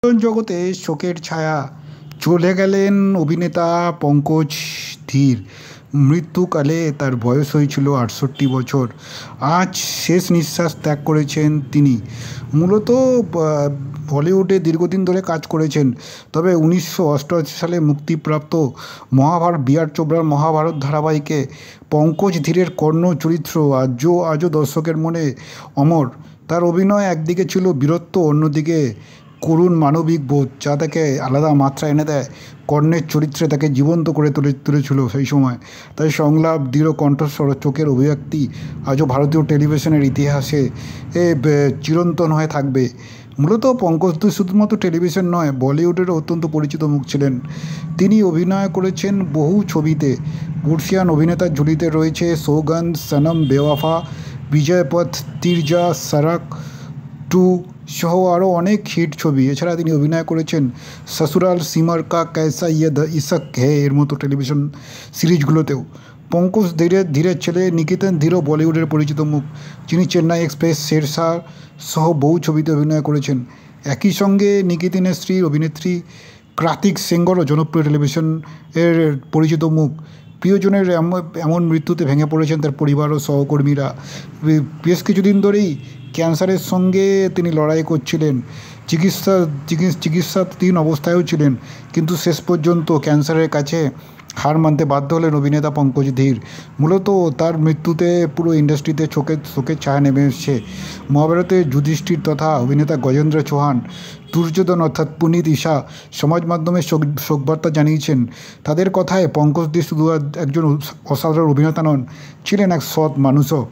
জগতে শোকের ছায়া। চলে গেলেন অভিনেতা পঙ্কজ ধীর। মৃত্যুকালে তার বয়স হয়েছিল ৬৮ বছর। আজ শেষ নিঃশ্বাস ত্যাগ করেছেন তিনি। মূলত বলিউডে দীর্ঘদিন ধরে কাজ করেছেন, তবে ১৯৮৮ সালে মুক্তিপ্রাপ্ত মহাভারত বি.আর. চোপড়ার মহাভারত ধারাবাহিকে পঙ্কজ ধীরের কর্ণ চরিত্র আজও দর্শকের মনে অমর। তার অভিনয় একদিকে ছিল বীরত্ব, অন্যদিকে করুণ মানবিক বোধ, যা তাকে আলাদা মাত্রা এনে দেয়। কর্ণের চরিত্রে তাকে জীবন্ত করে তুলেছিল সেই সময়। তাই সংলাপ, দৃঢ় কণ্ঠস্বর, চোখের অভিব্যক্তি আজও ভারতীয় টেলিভিশনের ইতিহাসে চিরন্তন হয়ে থাকবে। মূলত পঙ্কজ ধীর শুধুমাত্র টেলিভিশন নয়, বলিউডেরও অত্যন্ত পরিচিত মুখ ছিলেন। তিনি অভিনয় করেছেন বহু ছবিতে। বর্ষিয়ান অভিনেতার ঝুলিতে রয়েছে সৌগন্ধ, সনম, বেওয়াফা, বিজয়পথ, তিরজা, সড়ক 2 সহ আরও অনেক হিট ছবি। এছাড়া তিনি অভিনয় করেছেন সসুরাল, সিমর কা कैसा ये इश्क है এর মতো টেলিভিশন সিরিজগুলোতেও। পঙ্কজ ধীরের ছেলে নিকেতন ধীরও বলিউডের পরিচিত মুখ, যিনি চেন্নাই এক্সপ্রেস, শেরশাহ সহ বহু ছবিতে অভিনয় করেছেন। একই সঙ্গে নিকেতনের স্ত্রী অভিনেত্রী কার্তিক সেঙ্গরও জনপ্রিয় টেলিভিশন এর পরিচিত মুখ। প্রিয়জনের এমন মৃত্যুতে ভেঙে পড়েছেন তার পরিবার ও সহকর্মীরা। বেশ কিছুদিন ধরেই ক্যান্সারের সঙ্গে তিনি লড়াই করছিলেন। চিকিৎসাধীন অবস্থায়ও ছিলেন, কিন্তু শেষ পর্যন্ত ক্যান্সারের কাছে হার মানতে বাধ্য হলেন অভিনেতা পঙ্কজ ধীর। মূলত তার মৃত্যুতে পুরো ইন্ডাস্ট্রিতে শোকের ছায়া নেমে এসছে। মহাভারতে যুধিষ্ঠির তথা অভিনেতা গজেন্দ্র চৌহান, দুর্যোধন অর্থাৎ পুনিত ঈশা সমাজ মাধ্যমে শোকবার্তা জানিয়েছেন। তাদের কথায় পঙ্কজ ধীর শুধু একজন অসাধারণ অভিনেতা নন, ছিলেন এক সৎ মানুষও।